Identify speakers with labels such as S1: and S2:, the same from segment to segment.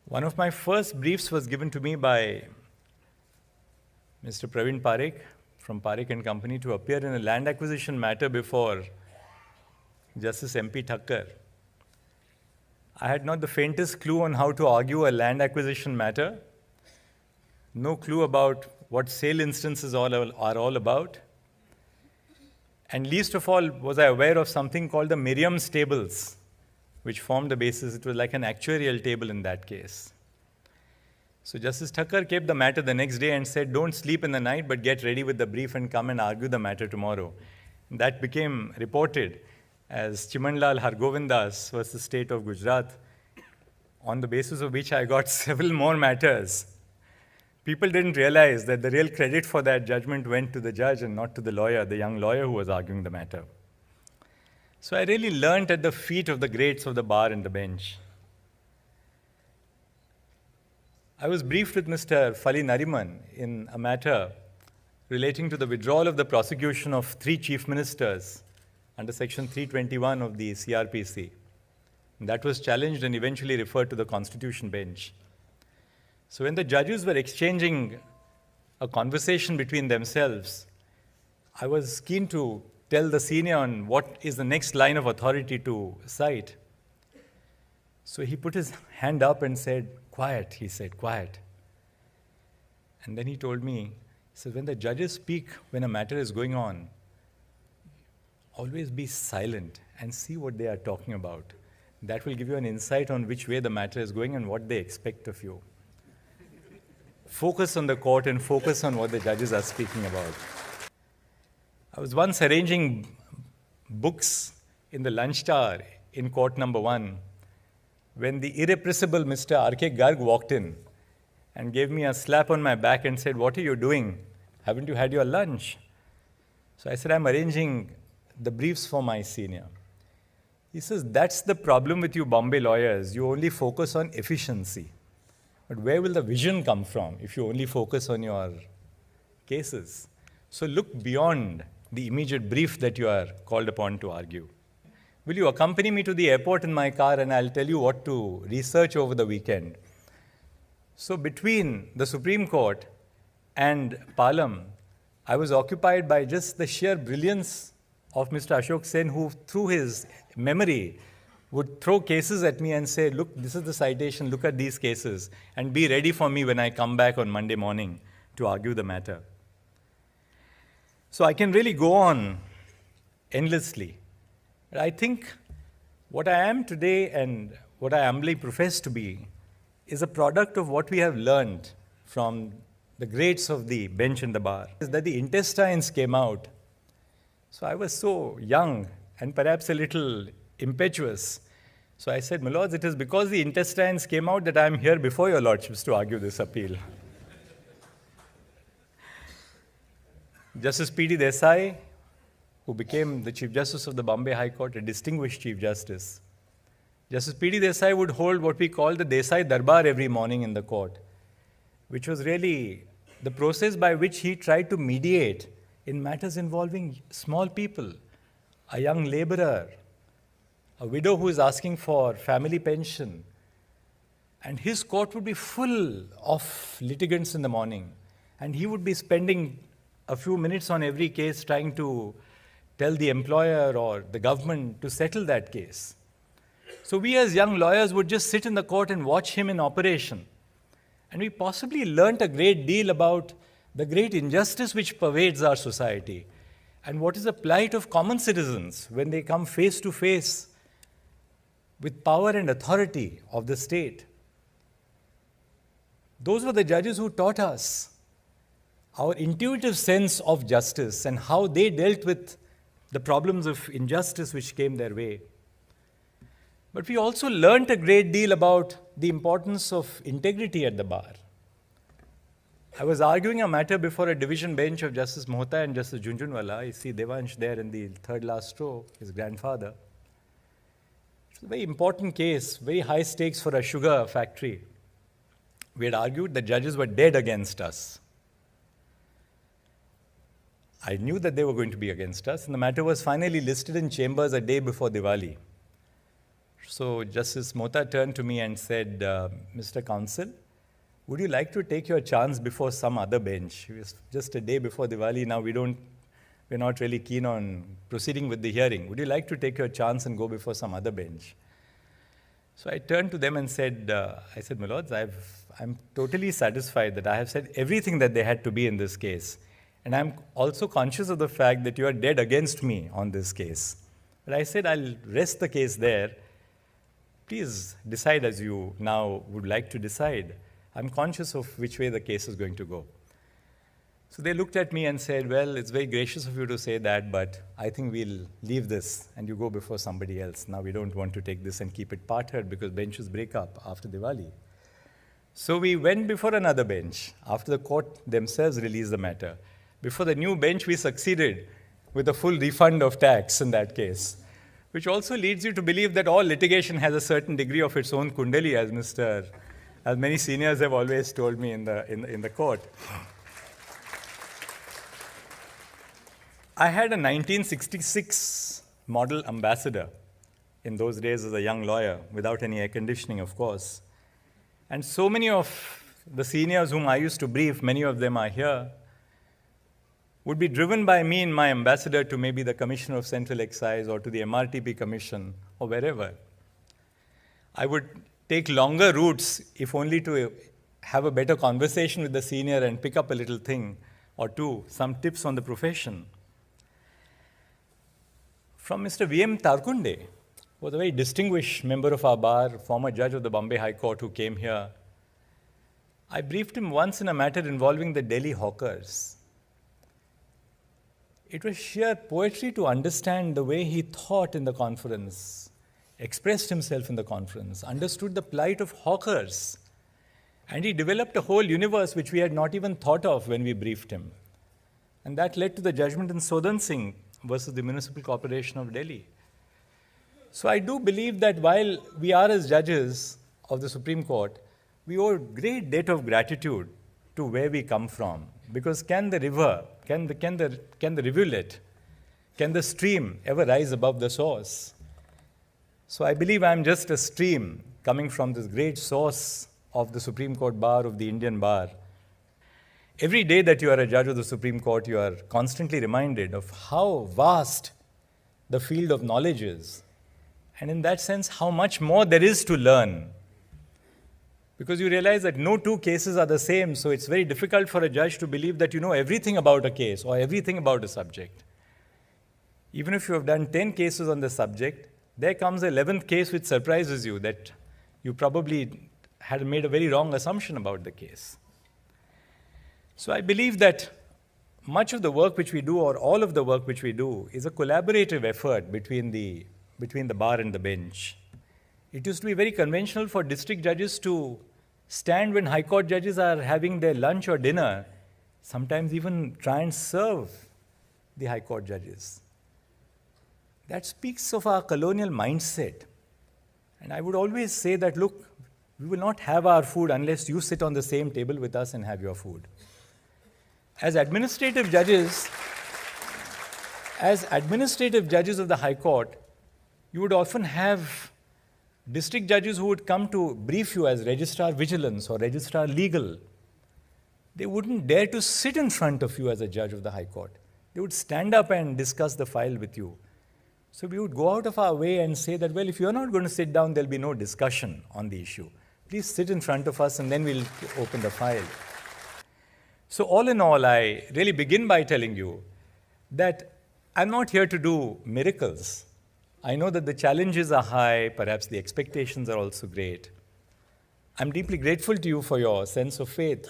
S1: One of my first briefs was given to me by Mr. Praveen Parekh from Parekh and Company to appear in a land acquisition matter before Justice M.P. Thakkar. I had not the faintest clue on how to argue a land acquisition matter, no clue about what sale instances are all about, and least of all was I aware of something called the Miriam's tables, which formed the basis. It was like an actuarial table in that case. So Justice Thakkar kept the matter the next day and said, don't sleep in the night, but get ready with the brief and come and argue the matter tomorrow. And that became reported as Chimanlal Hargovindas versus State of Gujarat, on the basis of which I got several more matters. People didn't realize that the real credit for that judgment went to the judge and not to the lawyer, the young lawyer who was arguing the matter. So I really learned at the feet of the greats of the bar and the bench. I was briefed with Mr. Fali Nariman in a matter relating to the withdrawal of the prosecution of 3 chief ministers under Section 321 of the CRPC. That was challenged and eventually referred to the Constitution bench. So when the judges were exchanging a conversation between themselves, I was keen to tell the senior on what is the next line of authority to cite. So he put his hand up and said, quiet, he said, quiet. And then he told me, he said, when the judges speak, when a matter is going on, always be silent and see what they are talking about. That will give you an insight on which way the matter is going and what they expect of you. Focus on the court and focus on what the judges are speaking about. I was once arranging books in the lunch hour in court number 1 when the irrepressible Mr. R.K. Garg walked in and gave me a slap on my back and said, what are you doing? Haven't you had your lunch? So I said, I'm arranging the briefs for my senior. He says, that's the problem with you Bombay lawyers. You only focus on efficiency. But where will the vision come from if you only focus on your cases? So look beyond the immediate brief that you are called upon to argue. Will you accompany me to the airport in my car and I'll tell you what to research over the weekend? So between the Supreme Court and Palam, I was occupied by just the sheer brilliance of Mr. Ashok Sen, who through his memory would throw cases at me and say, look, this is the citation, look at these cases, and be ready for me when I come back on Monday morning to argue the matter. So I can really go on endlessly. But I think what I am today and what I humbly profess to be is a product of what we have learned from the greats of the bench and the bar. Is that the intestines came out. So I was so young and perhaps a little impetuous. So I said, my lords, it is because the intestines came out that I am here before your lordships to argue this appeal. Justice P.D. Desai, who became the Chief Justice of the Bombay High Court, a distinguished Chief Justice. Justice P.D. Desai would hold what we call the Desai Darbar every morning in the court, which was really the process by which he tried to mediate in matters involving small people, a young laborer, a widow who is asking for family pension. And his court would be full of litigants in the morning. And he would be spending a few minutes on every case trying to tell the employer or the government to settle that case. So we as young lawyers would just sit in the court and watch him in operation. And we possibly learnt a great deal about the great injustice which pervades our society and what is the plight of common citizens when they come face to face with power and authority of the state. Those were the judges who taught us our intuitive sense of justice and how they dealt with the problems of injustice which came their way. But we also learnt a great deal about the importance of integrity at the bar. I was arguing a matter before a division bench of Justice Mohta and Justice Junjunwala. I see Devansh there in the third last row, his grandfather. It was a very important case, very high stakes for a sugar factory. We had argued the judges were dead against us. I knew that they were going to be against us, and the matter was finally listed in chambers a day before Diwali. So Justice Mota turned to me and said, Mr. Counsel, would you like to take your chance before some other bench? It was just a day before Diwali. Now we're not really keen on proceeding with the hearing. Would you like to take your chance and go before some other bench? So I turned to them and said, my lords, I'm totally satisfied that I have said everything that they had to be in this case. And I'm also conscious of the fact that you are dead against me on this case. But I said, I'll rest the case there. Please decide as you now would like to decide. I'm conscious of which way the case is going to go. So they looked at me and said, well, it's very gracious of you to say that, but I think we'll leave this and you go before somebody else. Now we don't want to take this and keep it parted because benches break up after Diwali. So we went before another bench after the court themselves released the matter. Before the new bench, we succeeded with a full refund of tax in that case, which also leads you to believe that all litigation has a certain degree of its own kundali, as many seniors have always told me in the court. I had a 1966 model ambassador in those days as a young lawyer, without any air conditioning, of course. And so many of the seniors whom I used to brief, many of them are here, would be driven by me and my ambassador to maybe the Commissioner of Central Excise or to the MRTP Commission or wherever. I would take longer routes if only to have a better conversation with the senior and pick up a little thing or two, some tips on the profession. From Mr. V.M. Tarkunde, who was a very distinguished member of our bar, former judge of the Bombay High Court who came here. I briefed him once in a matter involving the Delhi hawkers. It was sheer poetry to understand the way he thought in the conference, expressed himself in the conference, understood the plight of hawkers, and he developed a whole universe which we had not even thought of when we briefed him. And that led to the judgment in Sodan Singh versus the Municipal Corporation of Delhi. So I do believe that while we are as judges of the Supreme Court, we owe a great debt of gratitude to where we come from. Because can the river, can the rivulet, can the stream ever rise above the source? So I believe I'm just a stream coming from this great source of the Supreme Court bar, of the Indian bar. Every day that you are a judge of the Supreme Court, you are constantly reminded of how vast the field of knowledge is. And in that sense, how much more there is to learn. Because you realize that no two cases are the same, so it's very difficult for a judge to believe that you know everything about a case or everything about a subject. Even if you have done 10 cases on the subject, there comes the 11th case which surprises you that you probably had made a very wrong assumption about the case. So I believe that much of the work which we do, or all of the work which we do, is a collaborative effort between the bar and the bench. It used to be very conventional for district judges to stand when High Court judges are having their lunch or dinner, sometimes even try and serve the High Court judges. That speaks of our colonial mindset. And I would always say that, look, we will not have our food unless you sit on the same table with us and have your food. As administrative judges of the High Court, you would often have district judges who would come to brief you as Registrar Vigilance or Registrar Legal. They wouldn't dare to sit in front of you as a judge of the High Court. They would stand up and discuss the file with you. So we would go out of our way and say that, well, if you're not going to sit down, there'll be no discussion on the issue. Please sit in front of us and then we'll open the file. So all in all, I really begin by telling you that I'm not here to do miracles. I know that the challenges are high, perhaps the expectations are also great. I'm deeply grateful to you for your sense of faith.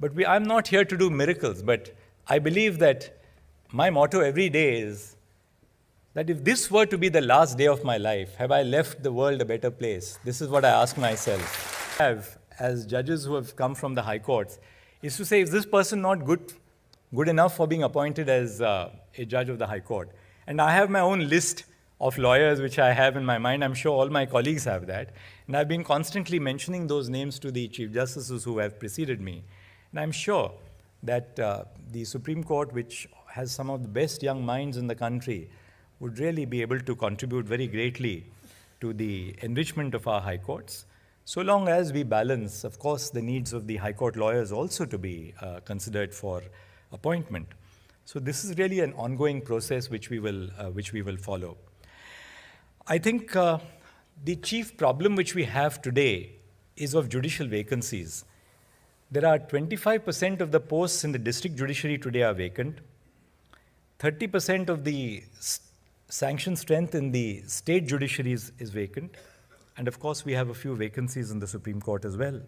S1: But I'm not here to do miracles, but I believe that my motto every day is that if this were to be the last day of my life, have I left the world a better place? This is what I ask myself. As judges who have come from the high courts, is to say, is this person not good enough for being appointed as a judge of the High Court? And I have my own list of lawyers which I have in my mind. I'm sure all my colleagues have that. And I've been constantly mentioning those names to the Chief Justices who have preceded me. And I'm sure that the Supreme Court, which has some of the best young minds in the country, would really be able to contribute very greatly to the enrichment of our high courts, so long as we balance, of course, the needs of the high court lawyers also to be considered for appointment. So this is really an ongoing process which we will follow. I think the chief problem which we have today is of judicial vacancies. There are 25% of the posts in the district judiciary today are vacant. 30% of the sanction strength in the state judiciaries is vacant. And of course, we have a few vacancies in the Supreme Court as well.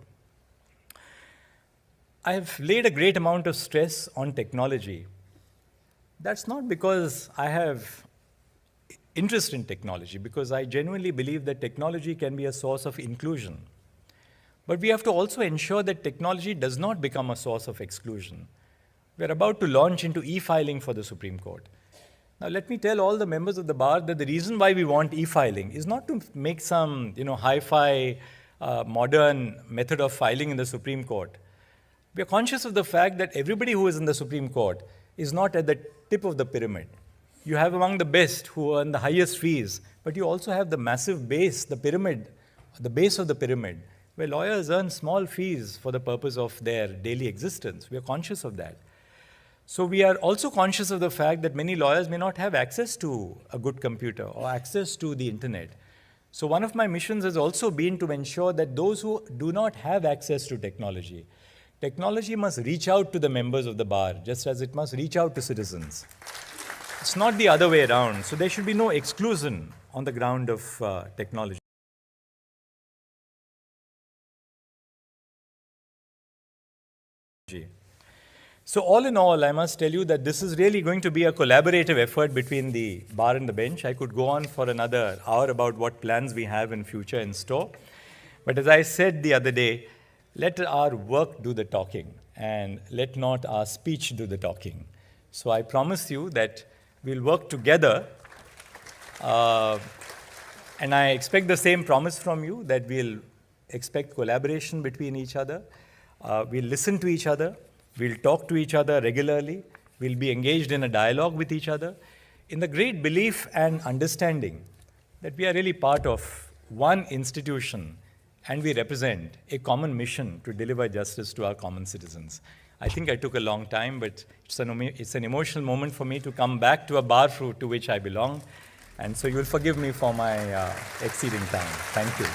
S1: I have laid a great amount of stress on technology. That's not because I have interest in technology, because I genuinely believe that technology can be a source of inclusion. But we have to also ensure that technology does not become a source of exclusion. We're about to launch into e-filing for the Supreme Court. Now, let me tell all the members of the bar that the reason why we want e-filing is not to make some, hi-fi, modern method of filing in the Supreme Court. We are conscious of the fact that everybody who is in the Supreme Court is not at the tip of the pyramid. You have among the best who earn the highest fees, but you also have the massive base, the pyramid, the base of the pyramid, where lawyers earn small fees for the purpose of their daily existence. We are conscious of that. So we are also conscious of the fact that many lawyers may not have access to a good computer or access to the internet. So one of my missions has also been to ensure that those who do not have access to technology must reach out to the members of the bar, just as it must reach out to citizens. It's not the other way around. So there should be no exclusion on the ground of technology. So all in all, I must tell you that this is really going to be a collaborative effort between the bar and the bench. I could go on for another hour about what plans we have in future in store. But as I said the other day, let our work do the talking and let not our speech do the talking. So I promise you that we'll work together. And I expect the same promise from you, that we'll expect collaboration between each other. We'll listen to each other. We'll talk to each other regularly. We'll be engaged in a dialogue with each other in the great belief and understanding that we are really part of one institution and we represent a common mission to deliver justice to our common citizens. I think I took a long time, but it's an emotional moment for me to come back to a bar to which I belong. And so you'll forgive me for my exceeding time. Thank you.